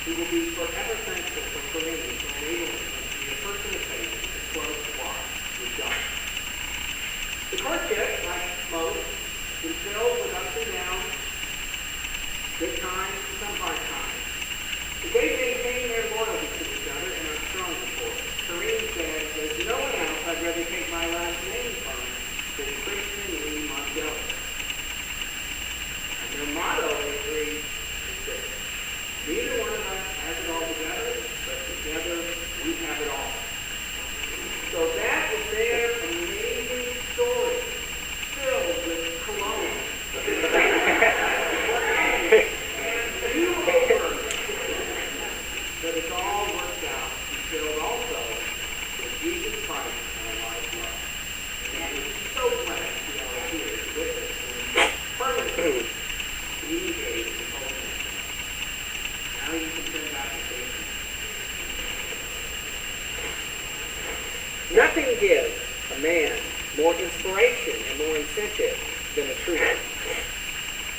He will be forever thankful for Corinne for enabling him to be a person of faith with a close walk with God. The courtship, like most, is filled with ups and downs, good times and some hard times. But they maintain their loyalty to each other and are strong for it. Corinne said, "There's no one else I'd rather take my last name from than Christian Lee Mongello." And their motto, they agree, is this: neither one of us has it all together, but together we have it all. So that is their amazing story, filled with cologne and do-overs. But it's all worked out and filled also with Jesus Christ and a life love. And we're so glad to be all here to witness and permanently communicate with holiness. Now you can turn back to faith. Nothing gives a man more inspiration and more incentive than a true husband.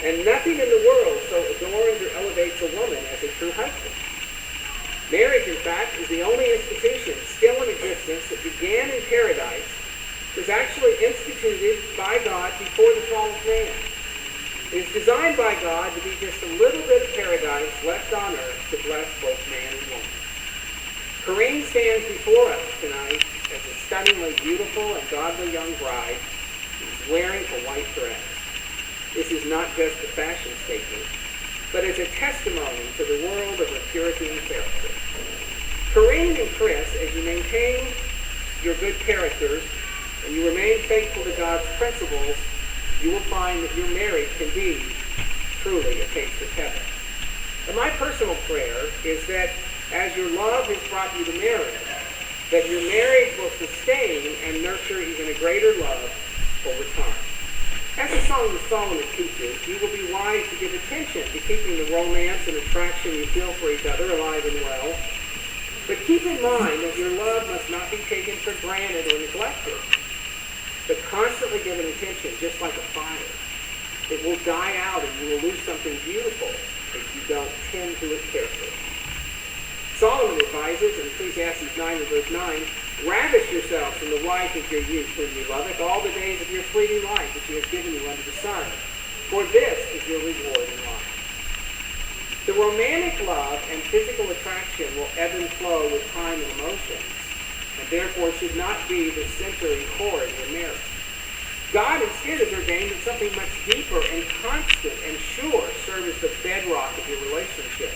And nothing in the world so adorns or elevates a woman as a true husband. Marriage, in fact, is the only institution still in existence that began in paradise, was actually instituted by God before the fall of man. It is designed by God to be just a little bit of paradise left on earth to bless both man and woman. Corinne stands before us tonight as a stunningly beautiful and godly young bride who is wearing a white dress. This is not just a fashion statement, but as a testimony to the world of her purity and character. Corinne and Chris, as you maintain your good characters and you remain faithful to God's principles, you will find that your marriage can be truly a taste of heaven. And my personal prayer is that as your love has brought you to marriage, that your marriage will sustain and nurture even a greater love over time. As the Song of Solomon teaches, you will be wise to give attention to keeping the romance and attraction you feel for each other alive and well. But keep in mind that your love must not be taken for granted or neglected, but constantly given attention, just like a fire. It will die out and you will lose something beautiful if you don't tend to it carefully. Solomon advises in Ecclesiastes 9 and verse 9, "Ravish yourselves from the wife of your youth, whom you loveth, all the days of your fleeting life which he has given you under the sun. For this is your reward in life." The romantic love and physical attraction will ebb and flow with time and emotions, and therefore should not be the center and core of your marriage. God instead has ordained that something much deeper and constant and sure serve as the bedrock of your relationship.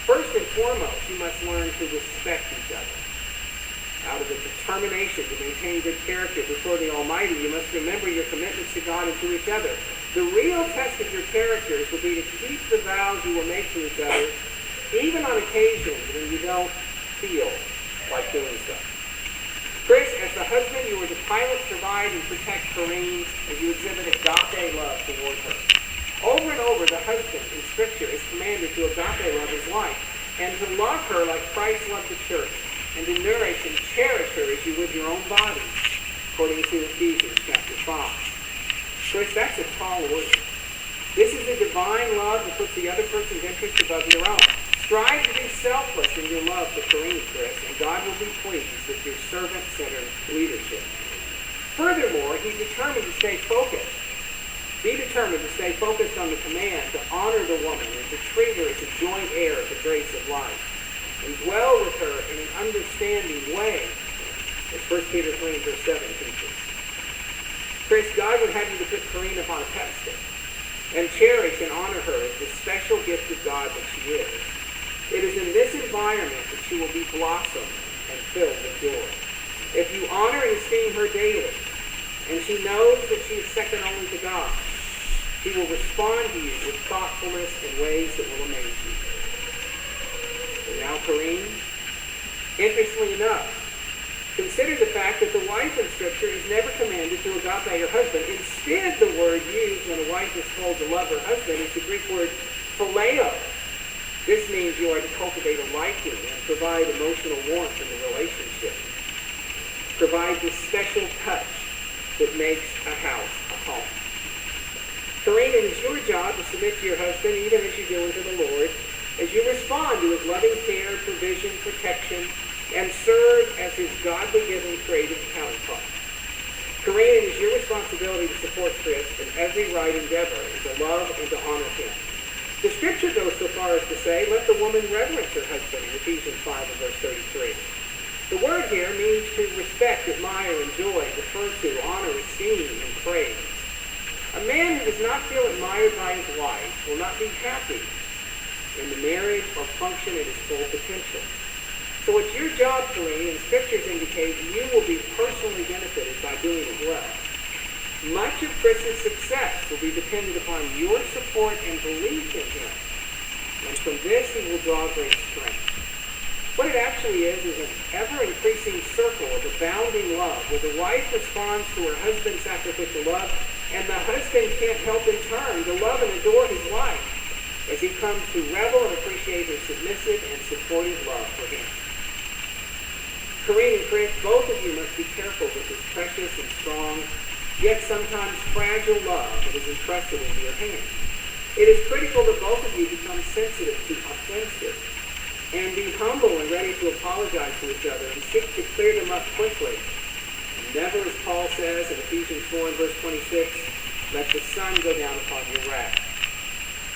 First and foremost, you must learn to respect each other. Out of a determination to maintain good character before the Almighty, you must remember your commitments to God and to each other. The real test of your characters will be to keep the vows you will make to each other, even on occasions when you don't feel like doing so. Chris, as the husband, you are to pilot, provide, and protect Corinne as you exhibit agape love toward her. Over and over, the husband in Scripture is commanded to agape love his wife and to love her like Christ loved the church, and to nourish and cherish her as you would your own bodies, according to Ephesians chapter 5. Chris, that's a tall order. This is a divine love that puts the other person's interest above your own. Strive to be selfless in your love for Corinne, Chris, and God will be pleased with your servant-centered leadership. Furthermore, he's determined to stay focused. Be determined to stay focused on the command to honor the woman and to treat her as a joint heir of the grace of life, and dwell with her in an understanding way, as 1 Peter 3 and verse 7 teaches. Chris, God would have you to put Corinne upon a pedestal and cherish and honor her as the special gift of God that she is. It is in this environment that she will be blossomed and filled with joy. If you honor and esteem her daily, and she knows that she is second only to God, she will respond to you with thoughtfulness in ways that will amaze you. And now, Corinne, interestingly enough, consider the fact that the wife in Scripture is never commanded to agape her husband. Instead, the word used when a wife is told to love her husband is the Greek word phileo. This means you are to cultivate a liking and provide emotional warmth in the relationship. Provide this special touch that makes a house a home. Corinne, it is your job to submit to your husband, even as you do unto the Lord, as you respect respond to his loving care, provision, protection, and serve as his godly-given creative counterpart. Corinne, it is your responsibility to support Chris in every right endeavor and to love and to honor him. The scripture goes so far as to say, let the woman reverence her husband in Ephesians 5 and verse 33. The word here means to respect, admire, enjoy, defer to, honor, esteem, and praise. A man who does not feel admired by his wife will not be happy in the marriage or function at his full potential. So it's your job, Corinne, and scriptures indicate you will be personally benefited by doing it well. Much of Chris's success will be dependent upon your support and belief in him. And from this, he will draw great strength. What it actually is an ever-increasing circle of abounding love, where the wife responds to her husband's sacrificial love, and the husband can't help in turn to love and adore his wife as he comes to revel and appreciate her submissive and supportive love for him. Corinne and Chris, both of you must be careful with this precious and strong, yet sometimes fragile love that is entrusted into your hands. It is critical that both of you become sensitive to offenses and be humble and ready to apologize to each other and seek to clear them up quickly. Never, as Paul says in Ephesians 4 and verse 26, let the sun go down upon your wrath.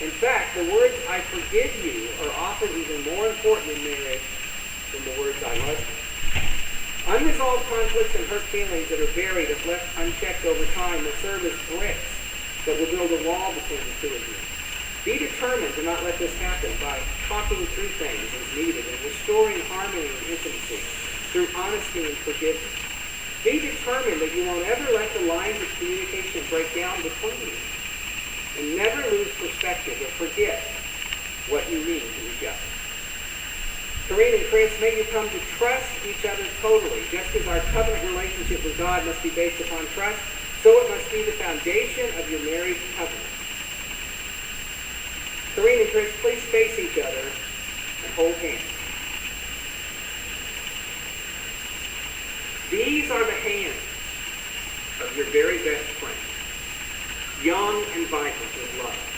In fact, the words, I forgive you, are often even more important in marriage than the words, I love you. Unresolved conflicts and hurt feelings that are buried if left unchecked over time will serve as bricks that will build a wall between the two of you. Be determined to not let this happen by talking through things as needed and restoring harmony and intimacy through honesty and forgiveness. Be determined that you won't ever let the lines of communication break down between you. And never lose perspective or forget what you mean to each other. Corinne and Chris, may you come to trust each other totally. Just as our covenant relationship with God must be based upon trust, so it must be the foundation of your marriage covenant. Corinne and Chris, please face each other and hold hands. These are the hands of your very best friend, young and vibrant with love.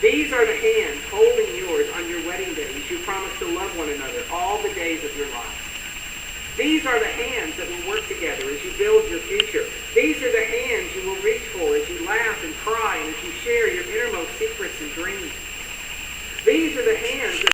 These are the hands holding yours on your wedding day as you promise to love one another all the days of your life. These are the hands that will work together as you build your future. These are the hands you will reach for as you laugh and cry and as you share your innermost secrets and dreams. These are the hands that